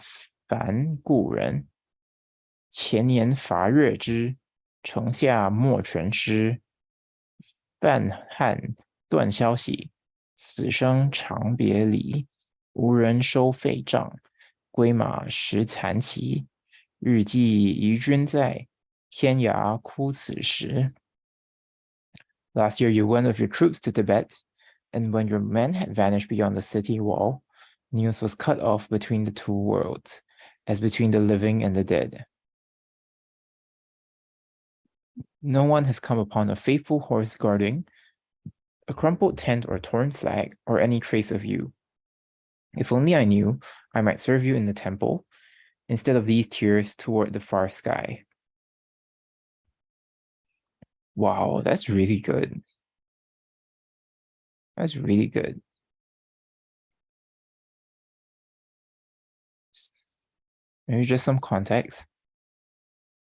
烦故人，前年伐越之，城下莫全失。半汉断消息，此生长别离。无人收费帐，归马食残骑。日记疑君在，天涯哭此时。Last year you went with your troops to Tibet, and when your men had vanished beyond the city wall, news was cut off between the two worlds, as between the living and the dead. No one has come upon a faithful horse guarding, a crumpled tent or torn flag, or any trace of you. If only I knew, I might serve you in the temple, instead of these tears toward the far sky. Wow, that's really good. That's really good. Maybe just some context.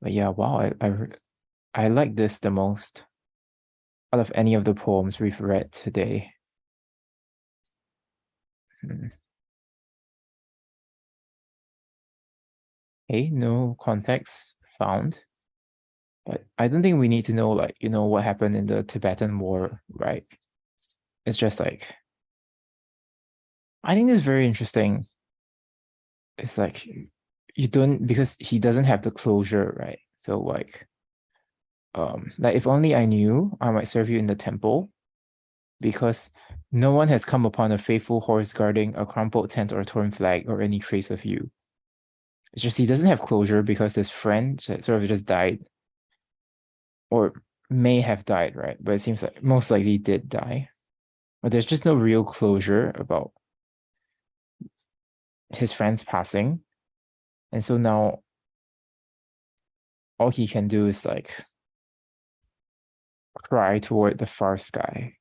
But yeah, wow, I like this the most out of any of the poems we've read today. Okay, no context found. But I don't think we need to know, like, what happened in the Tibetan War, right? It's just like, I think it's very interesting. It's like, you don't, because he doesn't have the closure, right? So like if only I knew, I might serve you in the temple, because no one has come upon a faithful horse guarding a crumpled tent or torn flag or any trace of you. It's just he doesn't have closure because his friend sort of just died, or may have died, right? But it seems like most likely did die. But there's just no real closure about his friend's passing. And so now all he can do is like cry toward the far sky.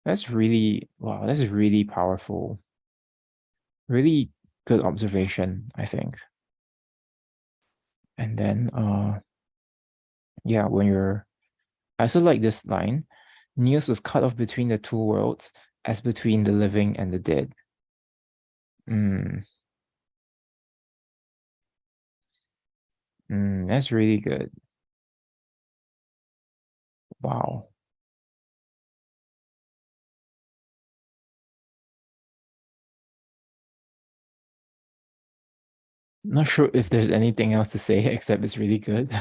That's really, wow, that's really powerful. Really good observation, I think. And then yeah, I also like this line. News was cut off between the two worlds, as between the living and the dead. That's really good. Wow. Not sure if there's anything else to say except it's really good.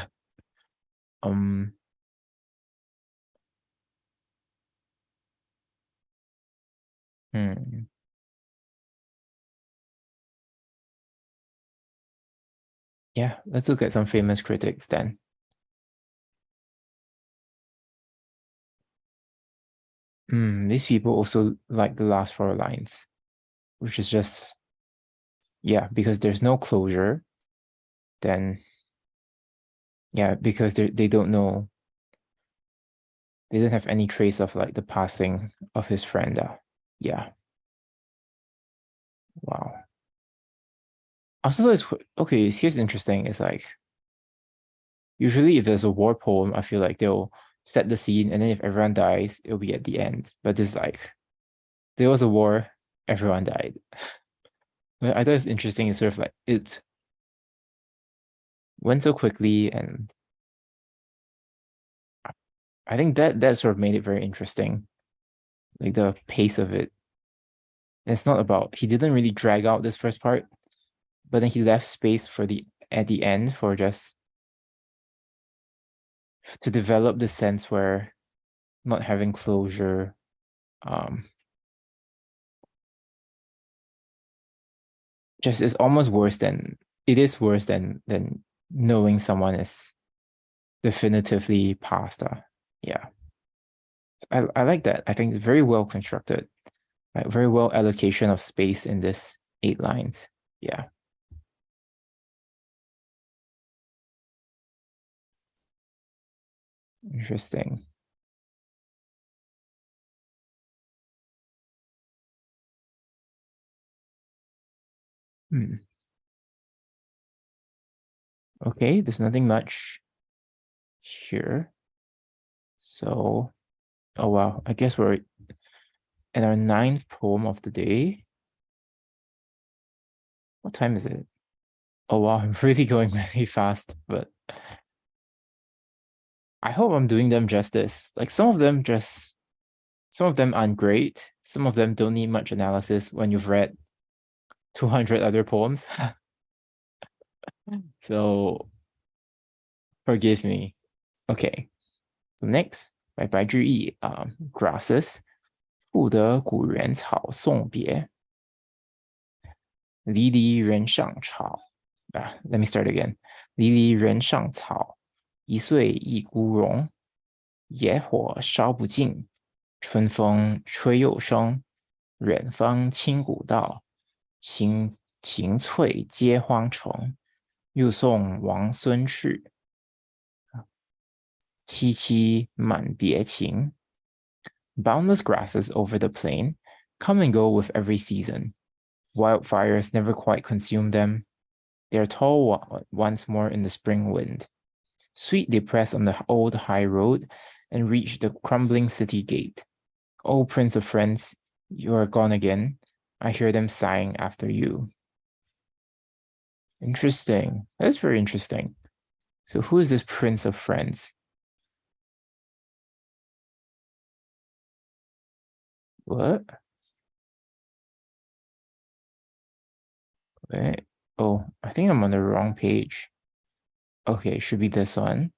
um hmm. Yeah, let's look at some famous critics then. These people also like the last four lines, which is just, yeah, because there's no closure, then yeah, because they don't know, they don't have any trace of like the passing of his friend. Yeah. Wow. Also, okay, here's interesting. It's like, usually if there's a war poem, I feel like they'll set the scene, and then if everyone dies, it'll be at the end. But this like, there was a war, everyone died. But I thought it's interesting. It's sort of like it went so quickly, and I think that sort of made it very interesting, like the pace of it. And it's not about, he didn't really drag out this first part, but then he left space for at the end for just to develop the sense where not having closure, just is almost worse than it is worse than knowing someone is definitively past. Yeah. I like that. I think it's very well constructed, like very well allocation of space in this 8 lines. Yeah. Interesting. Hmm. Okay, there's nothing much here. So, oh wow, I guess we're in our 9th poem of the day. What time is it? Oh wow, I'm really going very fast, but I hope I'm doing them justice. Like some of them aren't great. Some of them don't need much analysis when you've read 200 other poems. So forgive me. Okay, so next by 白居易, grasses, 赋得古原草送别, 离离原上草. Let me start again. 离离原上草, 一岁一枯荣, 野火烧不尽, 春风吹又生, 远芳侵古道, 晴翠接荒城, 又送王孙去, 萋萋满别情. Boundless grasses over the plain come and go with every season. Wildfires never quite consume them. They are tall once more in the spring wind. Sweet they press on the old high road and reach the crumbling city gate. O Prince of Friends, you are gone again. I hear them sighing after you. Interesting. That's very interesting. So who is this Prince of Friends? What? Wait. Oh, I think I'm on the wrong page. Okay, should be this one.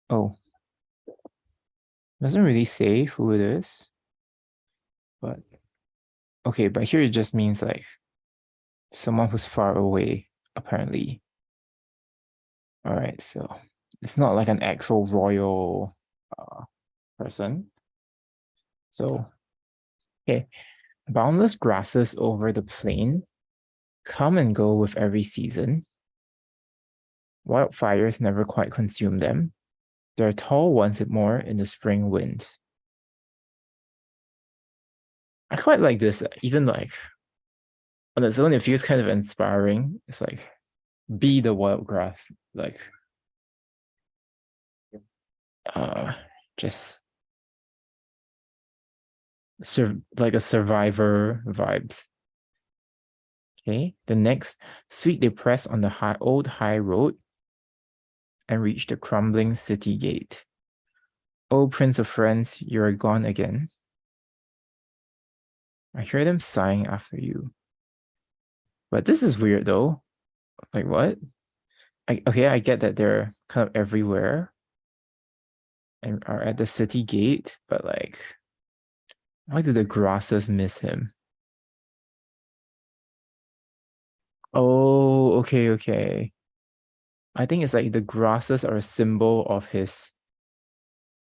Oh, doesn't really say who it is, but okay, but here it just means like someone who's far away, apparently. All right, so it's not like an actual royal person. So, okay, boundless grasses over the plain come and go with every season. Wildfires never quite consume them. They're tall once more in the spring wind. I quite like this, even like on its own, it feels kind of inspiring. It's like, be the wild grass, like uh just like a survivor vibes. Okay, the next, sweet they press on the old high road and reach the crumbling city gate. O Prince of Friends, you're gone again. I hear them sighing after you. But this is weird though. Like what? Okay, I get that they're kind of everywhere and are at the city gate, but like, why do the grasses miss him? Oh, okay. I think it's like the grasses are a symbol of his,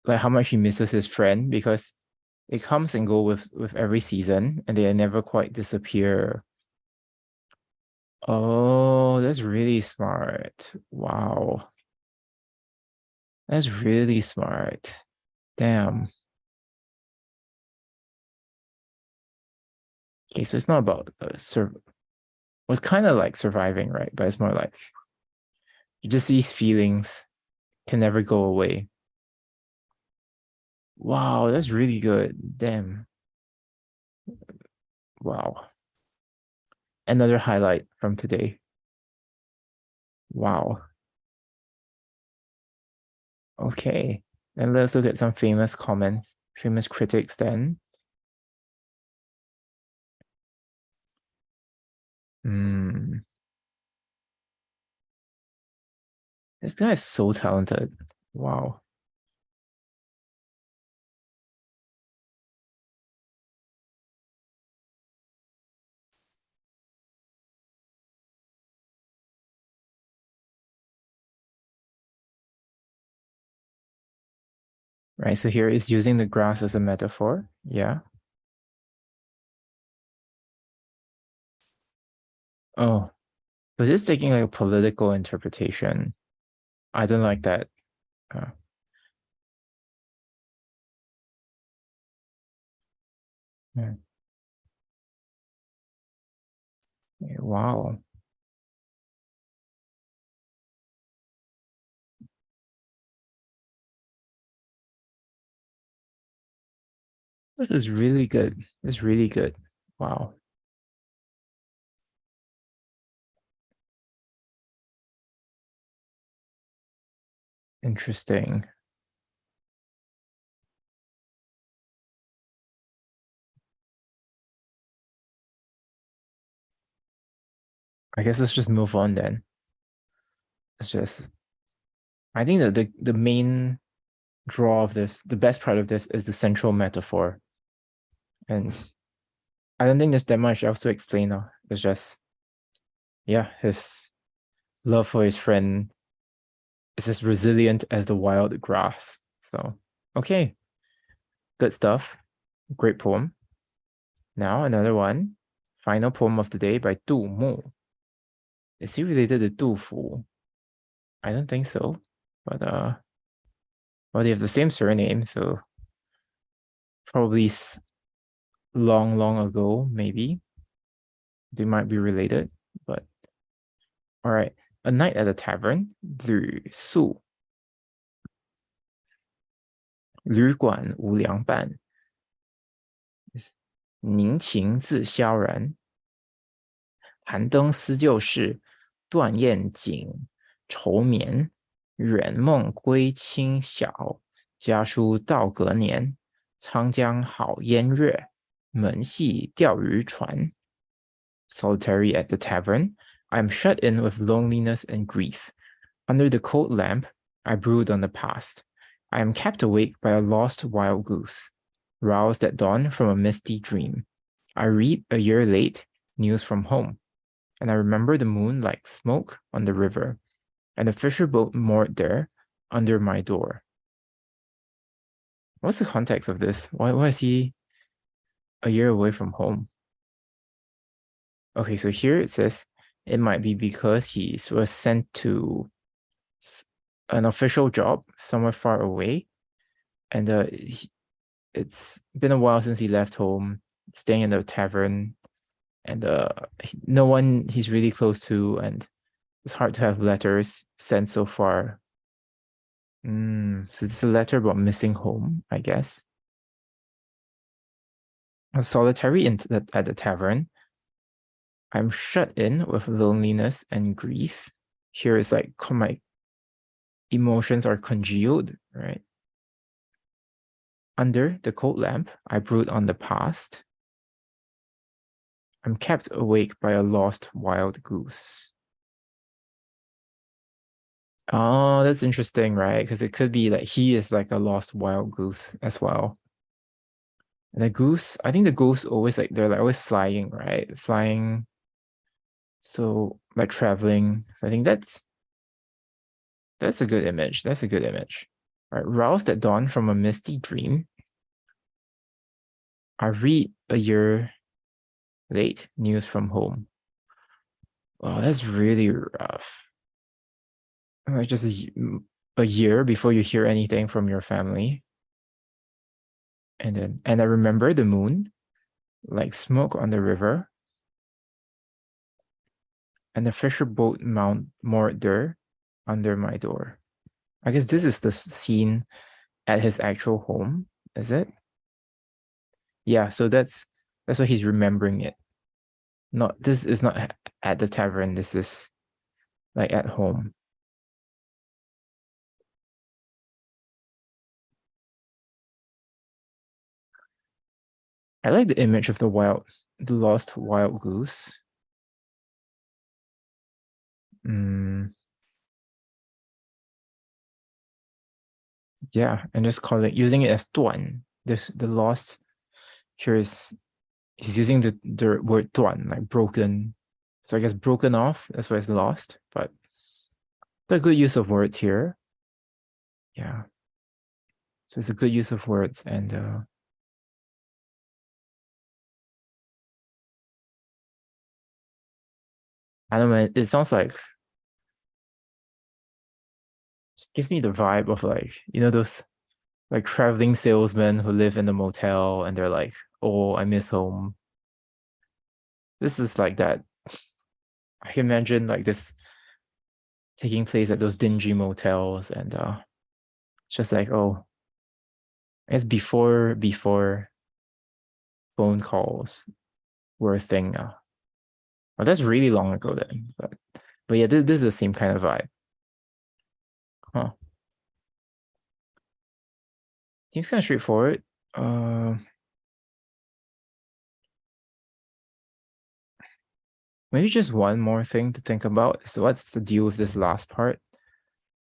like how much he misses his friend, because it comes and go with every season and they never quite disappear. Oh, that's really smart. Wow. That's really smart. Damn. Okay, so it's not about it's kind of like surviving, right? But it's more like just these feelings can never go away. Wow, that's really good. Damn. Wow. Another highlight from today. Wow. Okay. Then let's look at some famous comments, famous critics then. Hmm. This guy is so talented. Wow. Right, so here is using the grass as a metaphor. Yeah. Oh, but this taking like a political interpretation. I don't like that. Uh, yeah. Wow. This is really good. This is really good. Wow. Interesting. I guess let's just move on then. It's just I think that the main draw of this, the best part of this is the central metaphor. And I don't think there's that much else to explain now. It's just, yeah, his love for his friend is as resilient as the wild grass. So, okay, good stuff. Great poem. Now another one. Final poem of the day by Du Mu. Is he related to Du Fu? I don't think so. But well, they have the same surname, so probably long, long ago, maybe they might be related. But all right, A Night at the Tavern, 旅馆无良伴，凝情自萧然。寒灯思旧事，断雁锦愁眠。远梦归清晓，家书到隔年。沧江好烟月，门系钓鱼船。Solitary at the tavern, I am shut in with loneliness and grief. Under the cold lamp, I brood on the past. I am kept awake by a lost wild goose, roused at dawn from a misty dream. I read a year late news from home, and I remember the moon like smoke on the river, and the fisher boat moored there under my door. What's the context of this? Why is he a year away from home? Okay, so here it says it might be because he was sent to an official job somewhere far away, and it's been a while since he left home, staying in the tavern, and no one he's really close to, and it's hard to have letters sent so far. So it's a letter about missing home, I guess. I'm solitary at the tavern. I'm shut in with loneliness and grief. Here is like my emotions are congealed, right? Under the cold lamp, I brood on the past. I'm kept awake by a lost wild goose. Oh, that's interesting, right? Because it could be that he is like a lost wild goose as well. And the goose, I think the goose always like they're like always flying, right? Flying, so like traveling. So I think that's a good image. That's a good image. Right, roused at dawn from a misty dream, I read a year late news from home. Oh, that's really rough. Like just a year before you hear anything from your family. And I remember the moon, like smoke on the river, and the fisher boat mount moored there under my door. I guess this is the scene at his actual home, is it? Yeah, so that's why he's remembering it. Not this is not at the tavern, this is like at home. I like the image of the lost wild goose. Yeah, and just call it using it as 段. This the lost here is he's using the word 段, like broken. So I guess broken off, that's why it's lost, but the good use of words here. Yeah. So it's a good use of words and I don't know, it sounds like just gives me the vibe of like, those like traveling salesmen who live in a motel and they're like, oh, I miss home. This is like that. I can imagine like this taking place at those dingy motels and it's just like, oh, it's before phone calls were a thing. Well, that's really long ago then. But yeah, this is the same kind of vibe. Huh. Seems kind of straightforward. Maybe just one more thing to think about. So what's the deal with this last part?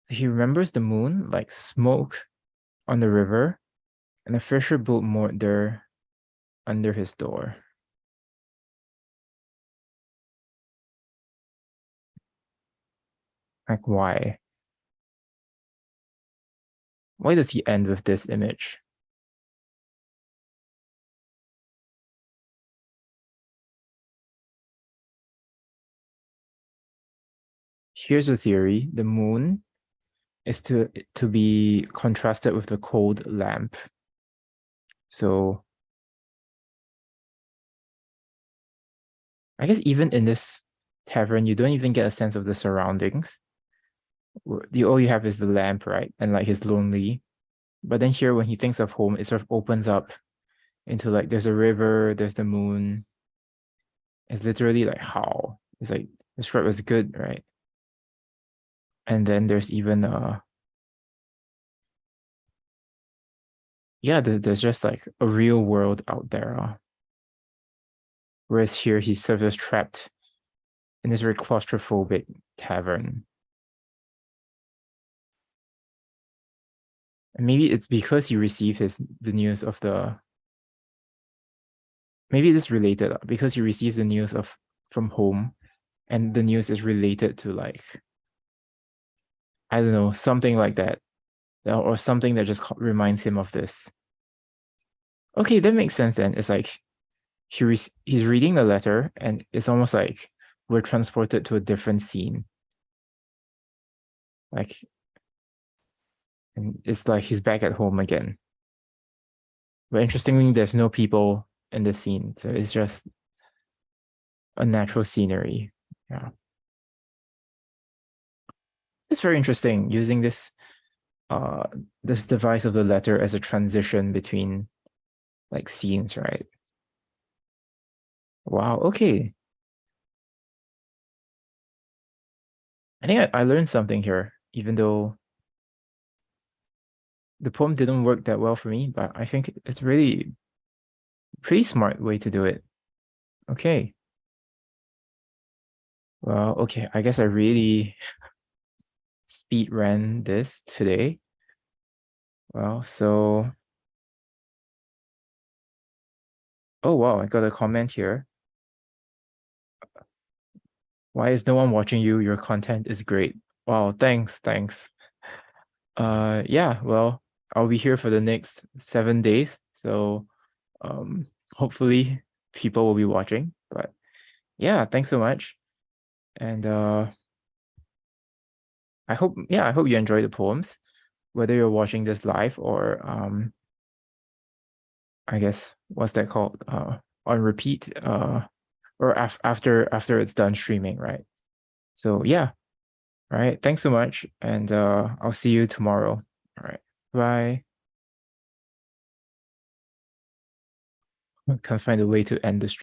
He remembers the moon, like smoke on the river, and a fisher boat moored there under his door. Like why? Why does he end with this image? Here's a theory. The moon is to be contrasted with the cold lamp. So I guess even in this tavern, you don't even get a sense of the surroundings. All you have is the lamp, right? And like he's lonely. But then here, when he thinks of home, it sort of opens up into like there's a river, there's the moon. It's literally like how it's like described as good, right? And then there's even yeah, there's just like a real world out there. Whereas here he's sort of just trapped in this very claustrophobic tavern. And maybe it's because he received the news of the maybe it is related because he receives the news of from home and the news is related to like I don't know, something like that. Or something that just reminds him of this. Okay, that makes sense then. It's like he's reading the letter and it's almost like we're transported to a different scene. Like and it's like he's back at home again. But interestingly, there's no people in the scene. So it's just a natural scenery. Yeah. It's very interesting using this device of the letter as a transition between like scenes, right? Wow, okay. I think I learned something here, even though the poem didn't work that well for me, but I think it's really pretty smart way to do it. Okay. Well, okay, I guess I really speed ran this today. Well, so oh wow, I got a comment here. Why is no one watching you? Your content is great. Wow, thanks. Yeah, well, I'll be here for the next 7 days. So hopefully people will be watching. But yeah, thanks so much. And I hope you enjoy the poems, whether you're watching this live or I guess what's that called? On repeat, or after it's done streaming, right? So yeah, all right. Thanks so much, and I'll see you tomorrow. All right, bye. Can't find a way to end the stream.